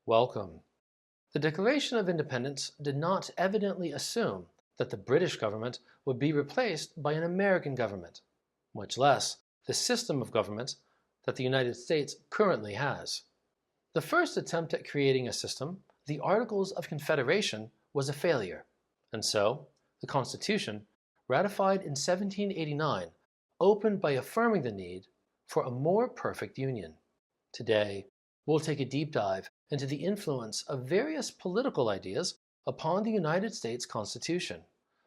Welcome. The Declaration of Independence did not evidently assume that the British government would be replaced by an American government, much less the system of government that the United States currently has. The first attempt at creating a system, the Articles of Confederation, was a failure, and so the Constitution, ratified in 1789, opened by affirming the need for a more perfect union. Today, we'll take a deep dive into the influence of various political ideas upon the United States Constitution.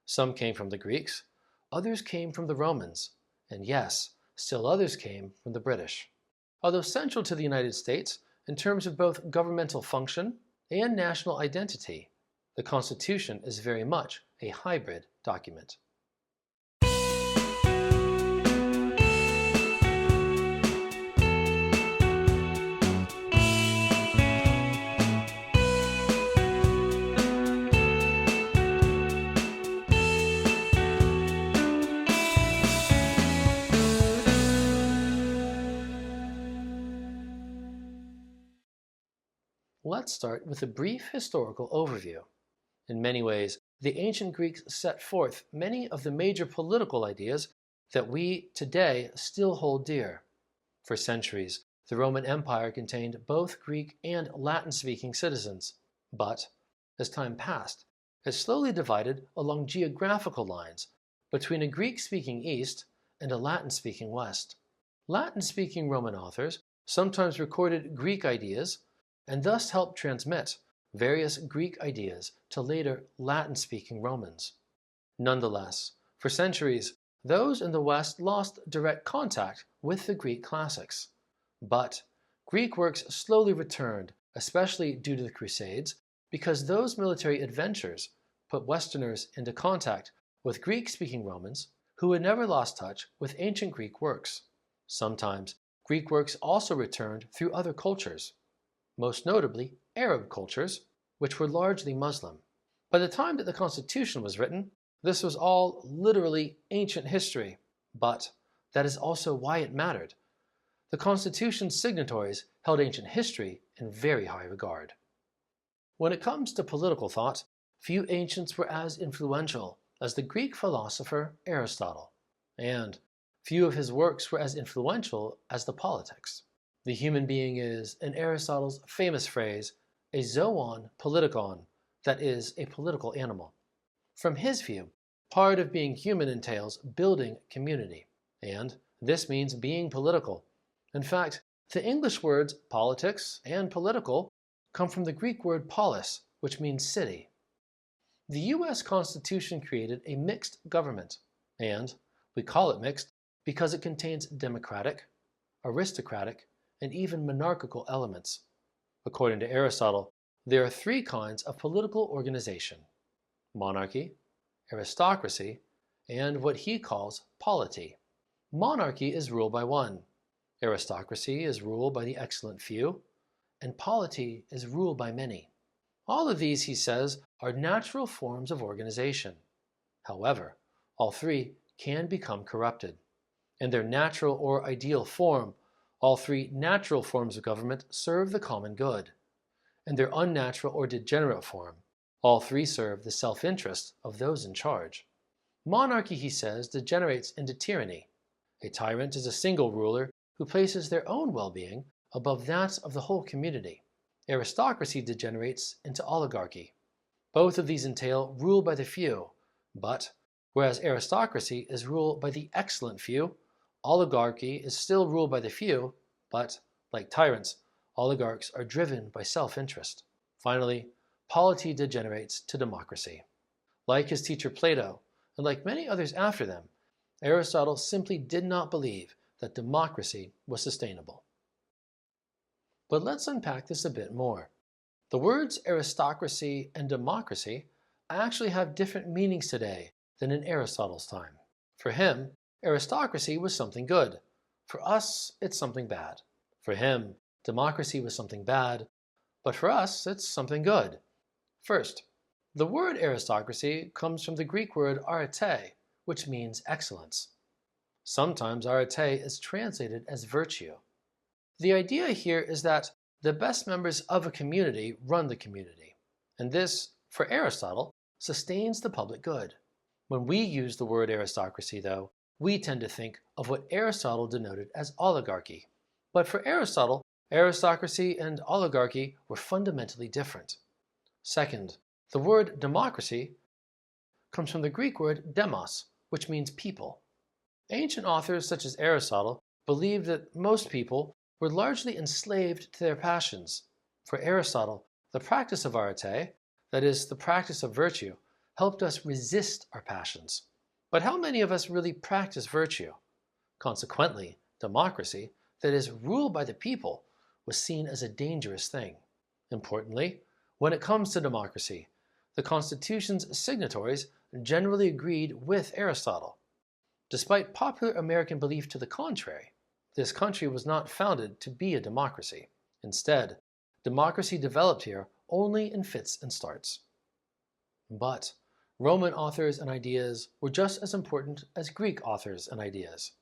Some came from the Greeks, others came from the Romans, and yes, still others came from the British. Although central to the United States in terms of both governmental function and national identity, the Constitution is very much a hybrid document. Let's start with a brief historical overview. In many ways, the ancient Greeks set forth many of the major political ideas that we today still hold dear. For centuries, the Roman Empire contained both Greek and Latin-speaking citizens, but as time passed, it slowly divided along geographical lines between a Greek-speaking East and a Latin-speaking West. Latin-speaking Roman authors sometimes recorded Greek ideas and thus helped transmit various Greek ideas to later Latin-speaking Romans. Nonetheless, for centuries, those in the West lost direct contact with the Greek classics. But Greek works slowly returned, especially due to the Crusades, because those military adventures put Westerners into contact with Greek-speaking Romans who had never lost touch with ancient Greek works. Sometimes Greek works also returned through other cultures, most notably Arab cultures, which were largely Muslim. By the time that the Constitution was written, this was all literally ancient history, but that is also why it mattered. The Constitution's signatories held ancient history in very high regard. When it comes to political thought, few ancients were as influential as the Greek philosopher Aristotle, and few of his works were as influential as the politics. The human being is, in Aristotle's famous phrase, a zoon politikon, that is, a political animal. From his view, part of being human entails building community, and this means being political. In fact, the English words politics and political come from the Greek word polis, which means city. The U.S. Constitution created a mixed government, and we call it mixed because it contains democratic, aristocratic, and even monarchical elements. According to Aristotle, there are three kinds of political organization: monarchy, aristocracy, and what he calls polity. Monarchy is ruled by one, aristocracy is ruled by the excellent few, and polity is ruled by many. All of these, he says, are natural forms of organization. However, all three can become corrupted. In their natural or ideal form, all three natural forms of government serve the common good. In their unnatural or degenerate form, all three serve the self-interest of those in charge. Monarchy, he says, degenerates into tyranny. A tyrant is a single ruler who places their own well-being above that of the whole community. Aristocracy degenerates into oligarchy. Both of these entail rule by the few, but whereas aristocracy is ruled by the excellent few, oligarchy is still ruled by the few, but, like tyrants, oligarchs are driven by self-interest. Finally, polity degenerates to democracy. Like his teacher Plato, and like many others after them, Aristotle simply did not believe that democracy was sustainable. But let's unpack this a bit more. The words aristocracy and democracy actually have different meanings today than in Aristotle's time. For him, aristocracy was something good. For us, it's something bad. For him, democracy was something bad, but for us, it's something good. First, the word aristocracy comes from the Greek word arete, which means excellence. Sometimes arete is translated as virtue. The idea here is that The best members of a community run the community, and this, for Aristotle, sustains the public good. When we use the word aristocracy, though, we tend to think of what Aristotle denoted as oligarchy. But for Aristotle, aristocracy and oligarchy were fundamentally different. Second, the word democracy comes from the Greek word demos, which means people. Ancient authors such as Aristotle believed that most people were largely enslaved to their passions. For Aristotle, the practice of arete, that is, the practice of virtue, helped us resist our passions. But how many of us really practice virtue? Consequently, democracy, that is, rule by the people, was seen as a dangerous thing. Importantly, when it comes to democracy, the Constitution's signatories generally agreed with Aristotle. Despite popular American belief to the contrary, this country was not founded to be a democracy. Instead, democracy developed here only in fits and starts. But Roman authors and ideas were just as important as Greek authors and ideas.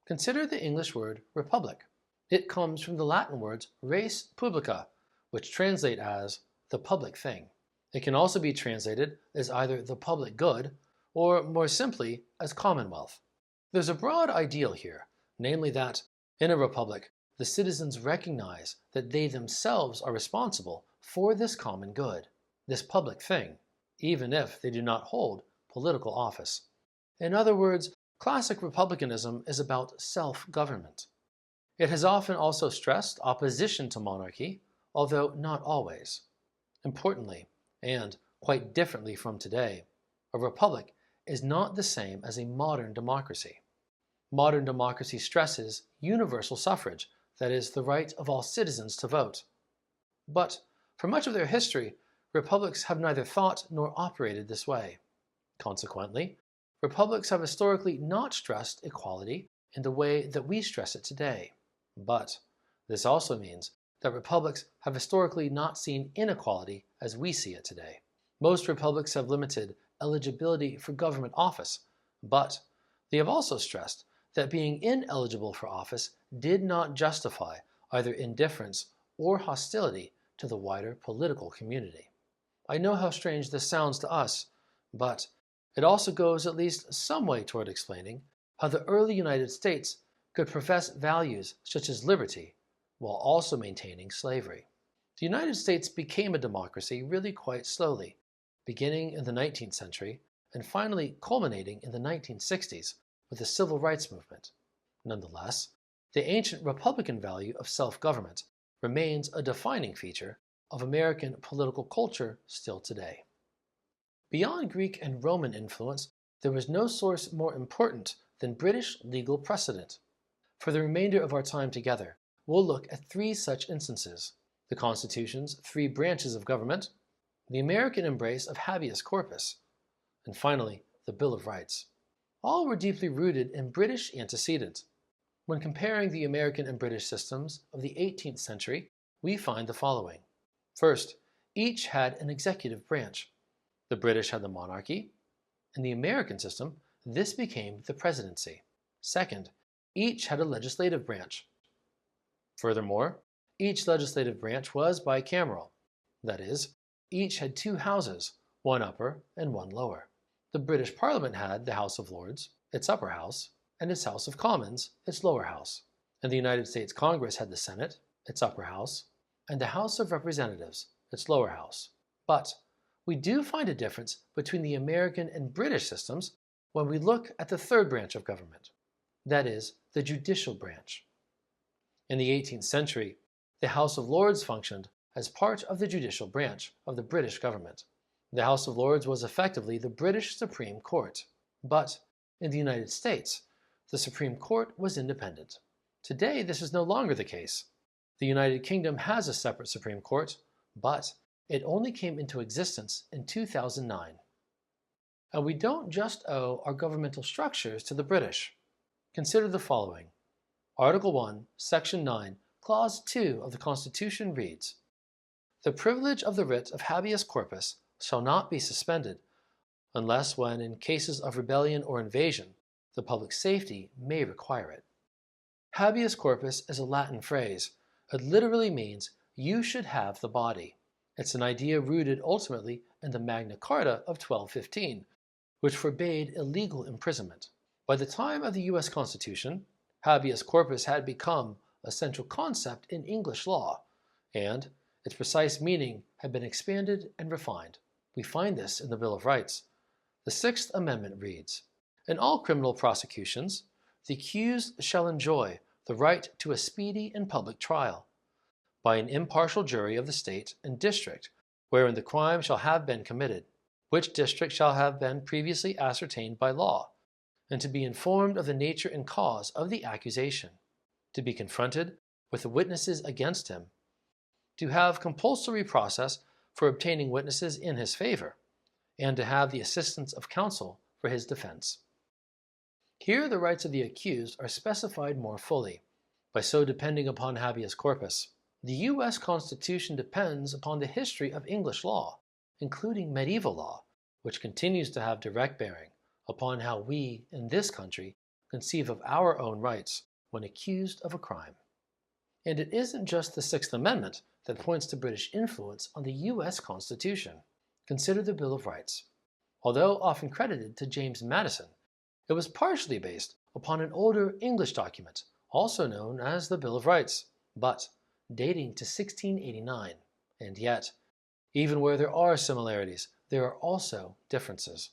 Consider the English word republic. It comes from the Latin words res publica, which translate as the public thing. It can also be translated as either the public good, or more simply, as commonwealth. There's a broad ideal here, namely that, in a republic, the citizens recognize that they themselves are responsible for this common good, this public thing, even if they do not hold political office. In other words, classic republicanism is about self-government. It has often also stressed opposition to monarchy, although not always. Importantly, and quite differently from today, a republic is not the same as a modern democracy. Modern democracy stresses universal suffrage, that is, the right of all citizens to vote. But for much of their history, republics have neither thought nor operated this way. Consequently, republics have historically not stressed equality in the way that we stress it today. But this also means that republics have historically not seen inequality as we see it today. Most republics have limited eligibility for government office, but they have also stressed that being ineligible for office did not justify either indifference or hostility to the wider political community. I know how strange this sounds to us, but it also goes at least some way toward explaining how the early United States could profess values such as liberty while also maintaining slavery. The United States became a democracy really quite slowly, beginning in the 19th century and finally culminating in the 1960s with the Civil Rights Movement. Nonetheless, the ancient Republican value of self-government remains a defining feature of American political culture still today. Beyond Greek and Roman influence, there was no source more important than British legal precedent. For the remainder of our time together, we'll look at three such instances: the Constitution's three branches of government, the American embrace of Habeas Corpus, and finally, the Bill of Rights. All were deeply rooted in British antecedent. When comparing the American and British systems of the 18th century, we find the following. First, each had an executive branch. The British had the monarchy. In the American system, this became the presidency. Second, each had a legislative branch. Furthermore, each legislative branch was bicameral. That is, each had two houses, one upper and one lower. The British Parliament had the House of Lords, its upper house, and its House of Commons, its lower house. And the United States Congress had the Senate, its upper house, and the House of Representatives, its lower house. But we do find a difference between the American and British systems when we look at the third branch of government, that is, the judicial branch. In the 18th century, the House of Lords functioned as part of the judicial branch of the British government. The House of Lords was effectively the British Supreme Court. But in the United States, the Supreme Court was independent. Today, this is no longer the case. The United Kingdom has a separate Supreme Court, but it only came into existence in 2009. And we don't just owe our governmental structures to the British. Consider the following. Article 1, Section 9, Clause 2 of the Constitution reads, "The privilege of the writ of habeas corpus shall not be suspended, unless when, in cases of rebellion or invasion, the public safety may require it." Habeas corpus is a Latin phrase. It literally means you should have the body. It's an idea rooted ultimately in the Magna Carta of 1215, which forbade illegal imprisonment. By the time of the U.S. Constitution, habeas corpus had become a central concept in English law, and its precise meaning had been expanded and refined. We find this in the Bill of Rights. The Sixth Amendment reads, "In all criminal prosecutions, the accused shall enjoy the right to a speedy and public trial, by an impartial jury of the state and district wherein the crime shall have been committed, which district shall have been previously ascertained by law, and to be informed of the nature and cause of the accusation, to be confronted with the witnesses against him, to have compulsory process for obtaining witnesses in his favor, and to have the assistance of counsel for his defense." Here the rights of the accused are specified more fully, by so depending upon habeas corpus. The U.S. Constitution depends upon the history of English law, including medieval law, which continues to have direct bearing upon how we, in this country, conceive of our own rights when accused of a crime. And it isn't just the Sixth Amendment that points to British influence on the U.S. Constitution. Consider the Bill of Rights. Although often credited to James Madison, it was partially based upon an older English document, also known as the Bill of Rights, but dating to 1689. And yet, even where there are similarities, there are also differences.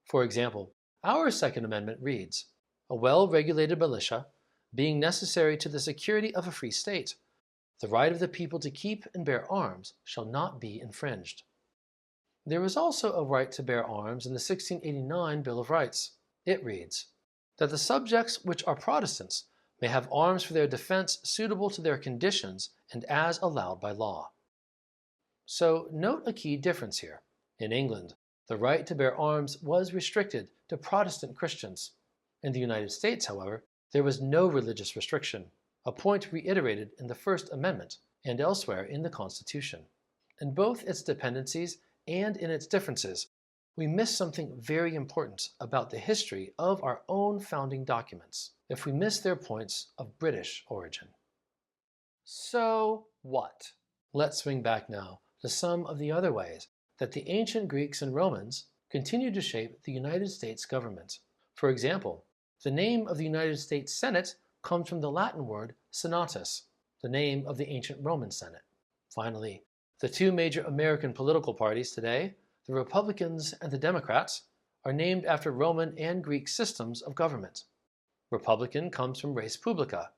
For example, our Second Amendment reads, "A well-regulated militia, being necessary to the security of a free state, the right of the people to keep and bear arms shall not be infringed." There is also a right to bear arms in the 1689 Bill of Rights. It reads, "That the subjects which are Protestants may have arms for their defense suitable to their conditions and as allowed by law." So note a key difference here. In England, the right to bear arms was restricted to Protestant Christians. In the United States, however, there was no religious restriction, a point reiterated in the First Amendment and elsewhere in the Constitution. In both its dependencies and in its differences, we miss something very important about the history of our own founding documents if we miss their points of British origin. So what? Let's swing back now to some of the other ways that the ancient Greeks and Romans continued to shape the United States government. For example, the name of the United States Senate comes from the Latin word senatus, the name of the ancient Roman Senate. Finally, the two major American political parties today, the Republicans and the Democrats, are named after Roman and Greek systems of government. Republican comes from res publica,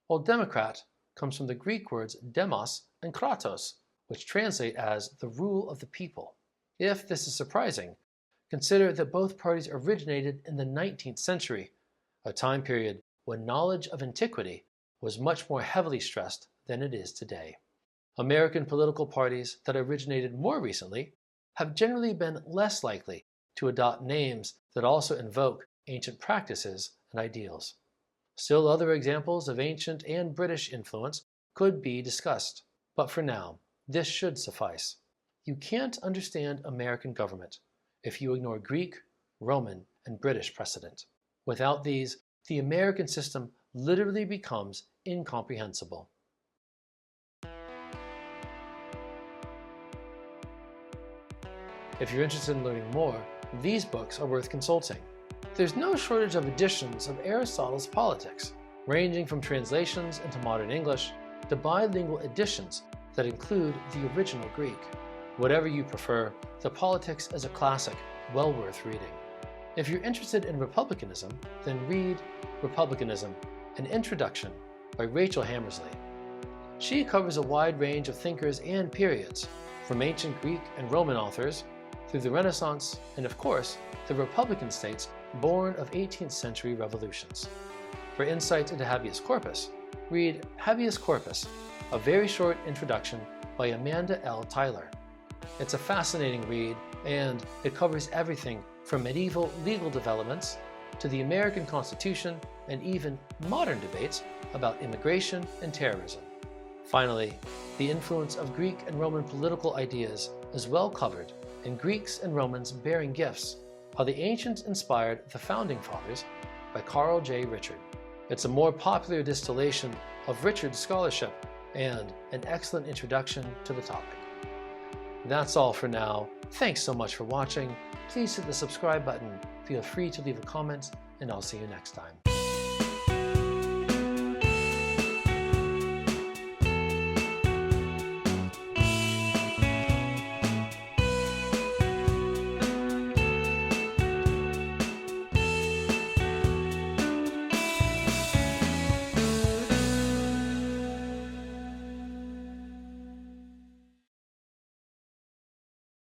while Democrat comes from the Greek words demos and kratos, which translate as the rule of the people. If this is surprising, consider that both parties originated in the 19th century, a time period when knowledge of antiquity was much more heavily stressed than it is today. American political parties that originated more recently have generally been less likely to adopt names that also invoke ancient practices and ideals. Still other examples of ancient and British influence could be discussed, but for now, this should suffice. You can't understand American government if you ignore Greek, Roman, and British precedent. Without these, the American system literally becomes incomprehensible. If you're interested in learning more, these books are worth consulting. There's no shortage of editions of Aristotle's Politics, ranging from translations into modern English to bilingual editions that include the original Greek. Whatever you prefer, the Politics is a classic, well worth reading. If you're interested in republicanism, then read Republicanism, an Introduction by Rachel Hammersley. She covers a wide range of thinkers and periods, from ancient Greek and Roman authors through the Renaissance and, of course, the Republican states born of 18th century revolutions. For insights into habeas corpus, read Habeas Corpus, a very short introduction by Amanda L. Tyler. It's a fascinating read, and it covers everything from medieval legal developments to the American Constitution and even modern debates about immigration and terrorism. Finally, the influence of Greek and Roman political ideas is well covered in Greeks and Romans Bearing Gifts, How the Ancients Inspired the Founding Fathers by Carl J. Richard. It's a more popular distillation of Richard's scholarship and an excellent introduction to the topic. That's all for now. Thanks so much for watching. Please hit the subscribe button. Feel free to leave a comment, and I'll see you next time.